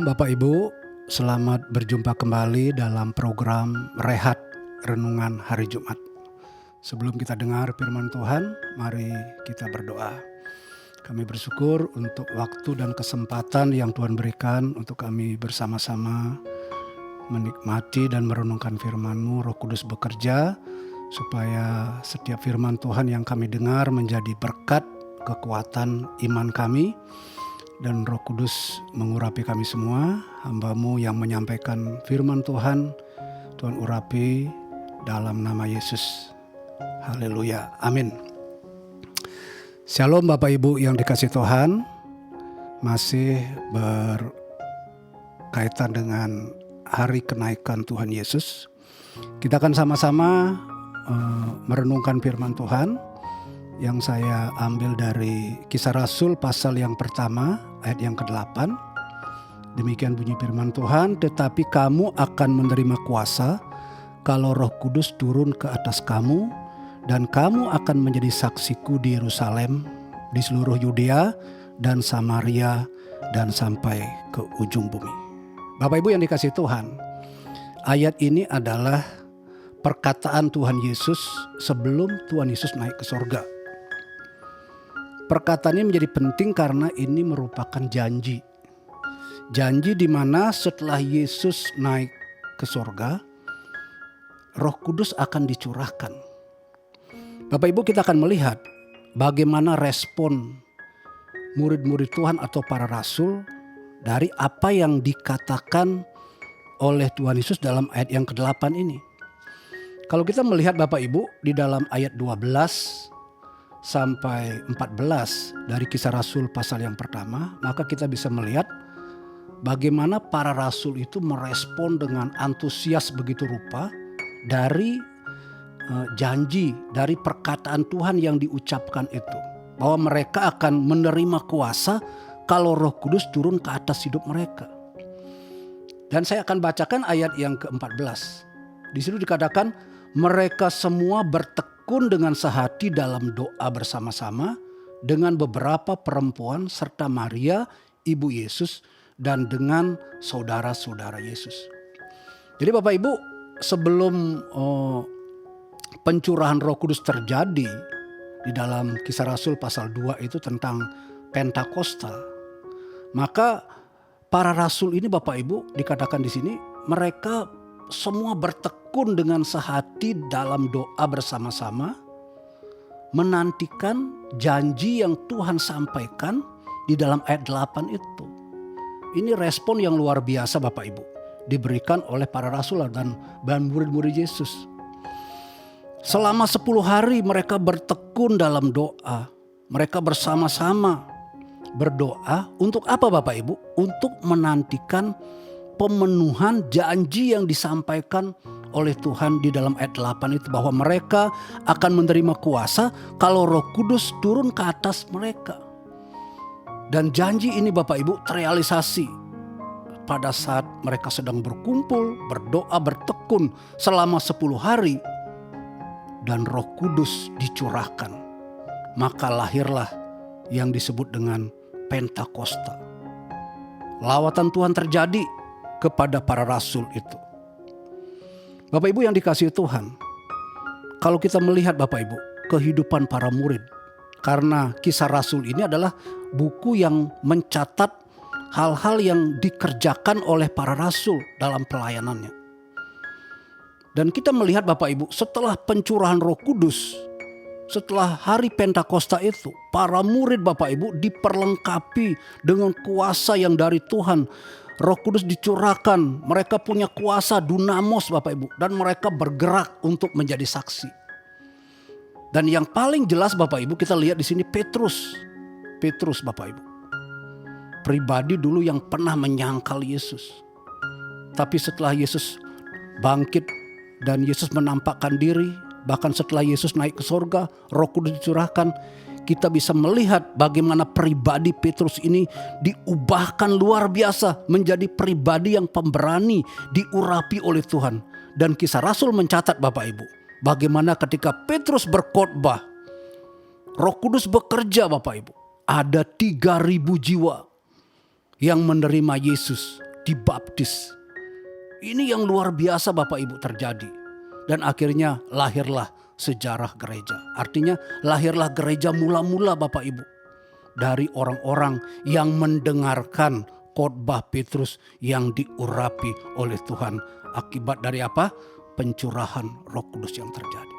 Shalom Bapak Ibu, selamat berjumpa kembali dalam program Rehat Renungan Hari Jumat. Sebelum kita dengar firman Tuhan, mari kita berdoa. Kami bersyukur untuk waktu dan kesempatan yang Tuhan berikan untuk kami bersama-sama menikmati dan merenungkan firman-Mu. Roh Kudus bekerja supaya setiap firman Tuhan yang kami dengar menjadi berkat, kekuatan iman kami. Dan Roh Kudus mengurapi kami semua, hamba-Mu yang menyampaikan firman Tuhan, Tuhan urapi dalam nama Yesus. Haleluya, amin. Shalom Bapak Ibu yang dikasih Tuhan, masih berkaitan dengan hari kenaikan Tuhan Yesus. Kita akan sama-sama merenungkan firman Tuhan yang saya ambil dari Kisah Rasul pasal yang pertama ayat yang ke-8. Demikian bunyi firman Tuhan, tetapi kamu akan menerima kuasa kalau Roh Kudus turun ke atas kamu, dan kamu akan menjadi saksiku di Yerusalem, di seluruh Yudea dan Samaria dan sampai ke ujung bumi. Bapak Ibu yang dikasihi Tuhan, ayat ini adalah perkataan Tuhan Yesus sebelum Tuhan Yesus naik ke sorga. Perkataan ini menjadi penting karena ini merupakan janji. Janji di mana setelah Yesus naik ke sorga, Roh Kudus akan dicurahkan. Bapak Ibu, kita akan melihat bagaimana respon murid-murid Tuhan atau para rasul dari apa yang dikatakan oleh Tuhan Yesus dalam ayat yang ke-8 ini. Kalau kita melihat Bapak Ibu di dalam ayat 12 sampai 14 dari Kisah Rasul pasal yang pertama, maka kita bisa melihat bagaimana para rasul itu merespon dengan antusias begitu rupa dari janji, dari perkataan Tuhan yang diucapkan itu, bahwa mereka akan menerima kuasa kalau Roh Kudus turun ke atas hidup mereka. Dan saya akan bacakan ayat yang ke-14. Di situ dikatakan, mereka semua bertekun dengan sehati dalam doa bersama-sama dengan beberapa perempuan serta Maria, ibu Yesus, dan dengan saudara-saudara Yesus. Jadi Bapak Ibu, sebelum pencurahan Roh Kudus terjadi di dalam Kisah Rasul pasal 2 itu tentang Pentakosta, maka para rasul ini Bapak Ibu dikatakan di sini mereka semua bertekun dengan sehati dalam doa bersama-sama menantikan janji yang Tuhan sampaikan di dalam ayat 8 itu. Ini respon yang luar biasa Bapak Ibu diberikan oleh para rasul dan murid-murid Yesus. Selama 10 hari mereka bertekun dalam doa. Mereka bersama-sama berdoa untuk apa Bapak Ibu? Untuk menantikan pemenuhan janji yang disampaikan oleh Tuhan di dalam ayat 8 itu, bahwa mereka akan menerima kuasa kalau Roh Kudus turun ke atas mereka. Dan janji ini Bapak Ibu terrealisasi pada saat mereka sedang berkumpul, berdoa, bertekun selama 10 hari dan Roh Kudus dicurahkan. Maka lahirlah yang disebut dengan Pentakosta. Lawatan Tuhan terjadi kepada para rasul itu. Bapak Ibu yang dikasihi Tuhan, kalau kita melihat Bapak Ibu kehidupan para murid, karena Kisah Rasul ini adalah buku yang mencatat hal-hal yang dikerjakan oleh para rasul dalam pelayanannya. Dan kita melihat Bapak Ibu setelah pencurahan Roh Kudus, setelah hari Pentakosta itu, para murid Bapak Ibu diperlengkapi dengan kuasa yang dari Tuhan. Roh Kudus dicurahkan, mereka punya kuasa dunamos Bapak Ibu, dan mereka bergerak untuk menjadi saksi. Dan yang paling jelas Bapak Ibu kita lihat di sini Petrus Bapak Ibu, pribadi dulu yang pernah menyangkal Yesus. Tapi setelah Yesus bangkit dan Yesus menampakkan diri, bahkan setelah Yesus naik ke sorga, Roh Kudus dicurahkan, kita bisa melihat bagaimana pribadi Petrus ini diubahkan luar biasa menjadi pribadi yang pemberani, diurapi oleh Tuhan. Dan Kisah Rasul mencatat Bapak Ibu, bagaimana ketika Petrus berkhotbah, Roh Kudus bekerja Bapak Ibu. Ada 3.000 jiwa yang menerima Yesus dibaptis. Ini yang luar biasa Bapak Ibu terjadi. Dan akhirnya lahirlah sejarah gereja. Artinya lahirlah gereja mula-mula Bapak Ibu. Dari orang-orang yang mendengarkan khotbah Petrus yang diurapi oleh Tuhan. Akibat dari apa? Pencurahan Roh Kudus yang terjadi.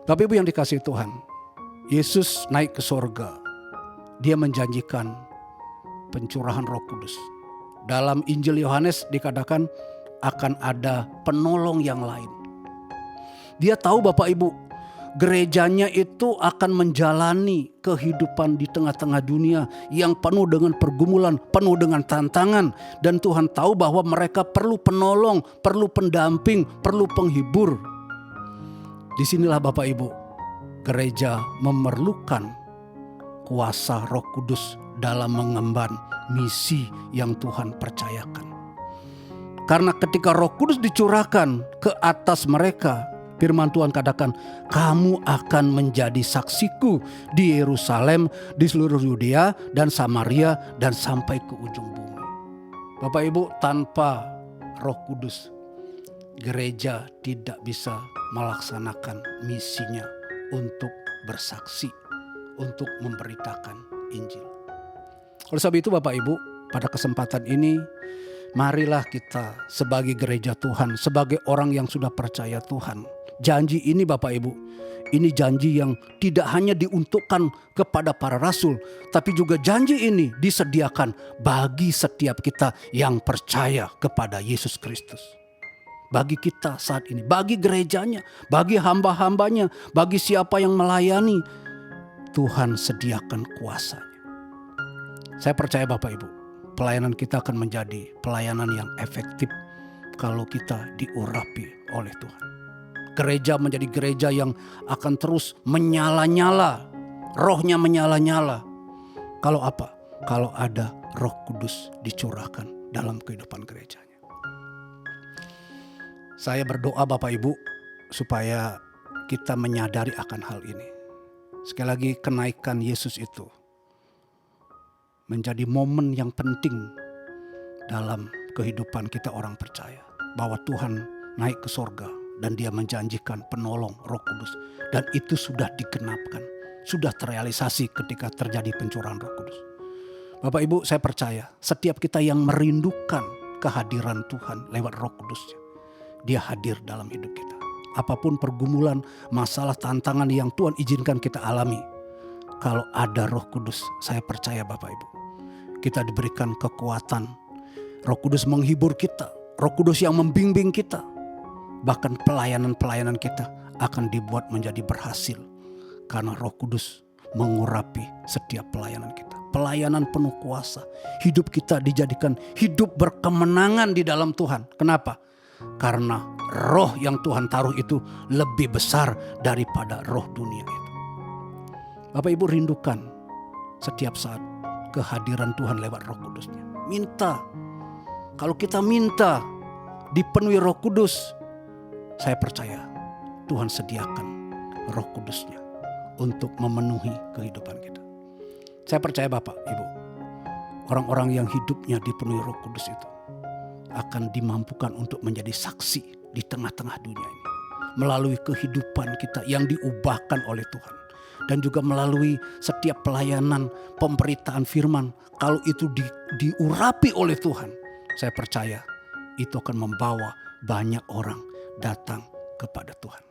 Bapak Ibu yang dikasihi Tuhan, Yesus naik ke sorga. Dia menjanjikan pencurahan Roh Kudus. Dalam Injil Yohanes dikatakan akan ada penolong yang lain. Dia tahu Bapak Ibu, gerejanya itu akan menjalani kehidupan di tengah-tengah dunia yang penuh dengan pergumulan, penuh dengan tantangan. Dan Tuhan tahu bahwa mereka perlu penolong, perlu pendamping, perlu penghibur. Disinilah Bapak Ibu, gereja memerlukan kuasa Roh Kudus dalam mengemban misi yang Tuhan percayakan. Karena ketika Roh Kudus dicurahkan ke atas mereka, firman Tuhan katakan, kamu akan menjadi saksiku di Yerusalem, di seluruh Yudea dan Samaria dan sampai ke ujung bumi. Bapak Ibu, tanpa Roh Kudus, gereja tidak bisa melaksanakan misinya untuk bersaksi, untuk memberitakan Injil. Oleh sebab itu Bapak Ibu, pada kesempatan ini marilah kita sebagai gereja Tuhan, sebagai orang yang sudah percaya Tuhan. Janji ini Bapak Ibu, ini janji yang tidak hanya diuntukkan kepada para rasul, tapi juga janji ini disediakan bagi setiap kita yang percaya kepada Yesus Kristus. Bagi kita saat ini, bagi gerejanya, bagi hamba-hambanya, bagi siapa yang melayani, Tuhan sediakan kuasanya. Saya percaya Bapak Ibu, pelayanan kita akan menjadi pelayanan yang efektif kalau kita diurapi oleh Tuhan. Gereja menjadi gereja yang akan terus menyala-nyala, rohnya menyala-nyala. Kalau apa? Kalau ada Roh Kudus dicurahkan dalam kehidupan gerejanya. Saya berdoa Bapak Ibu supaya kita menyadari akan hal ini. Sekali lagi, kenaikan Yesus itu menjadi momen yang penting dalam kehidupan kita orang percaya. Bahwa Tuhan naik ke sorga dan dia menjanjikan penolong Roh Kudus. Dan itu sudah digenapkan, sudah terrealisasi ketika terjadi pencurahan Roh Kudus. Bapak Ibu, saya percaya setiap kita yang merindukan kehadiran Tuhan lewat Roh Kudusnya, dia hadir dalam hidup kita. Apapun pergumulan, masalah, tantangan yang Tuhan izinkan kita alami, kalau ada Roh Kudus, saya percaya Bapak Ibu, kita diberikan kekuatan. Roh Kudus menghibur kita, Roh Kudus yang membimbing kita. Bahkan pelayanan-pelayanan kita akan dibuat menjadi berhasil. Karena Roh Kudus mengurapi setiap pelayanan kita. Pelayanan penuh kuasa. Hidup kita dijadikan hidup berkemenangan di dalam Tuhan. Kenapa? Karena roh yang Tuhan taruh itu lebih besar daripada roh dunia itu. Bapak Ibu, rindukan setiap saat kehadiran Tuhan lewat Roh Kudusnya. Minta. Kalau kita minta dipenuhi Roh Kudus, saya percaya Tuhan sediakan Roh Kudusnya untuk memenuhi kehidupan kita. Saya percaya Bapak, Ibu, orang-orang yang hidupnya dipenuhi Roh Kudus itu akan dimampukan untuk menjadi saksi di tengah-tengah dunia ini. Melalui kehidupan kita yang diubahkan oleh Tuhan. Dan juga melalui setiap pelayanan pemberitaan firman. Kalau itu diurapi oleh Tuhan, saya percaya itu akan membawa banyak orang datang kepada Tuhan.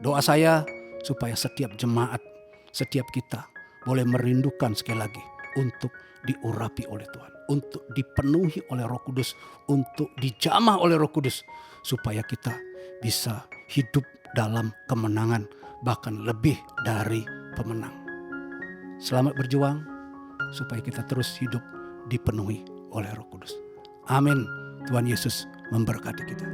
Doa saya supaya setiap jemaat, setiap kita boleh merindukan sekali lagi untuk diurapi oleh Tuhan, untuk dipenuhi oleh Roh Kudus, untuk dijamah oleh Roh Kudus, supaya kita bisa hidup dalam kemenangan, bahkan lebih dari pemenang. Selamat berjuang supaya kita terus hidup dipenuhi oleh Roh Kudus. Amin. Tuhan Yesus memberkati kita.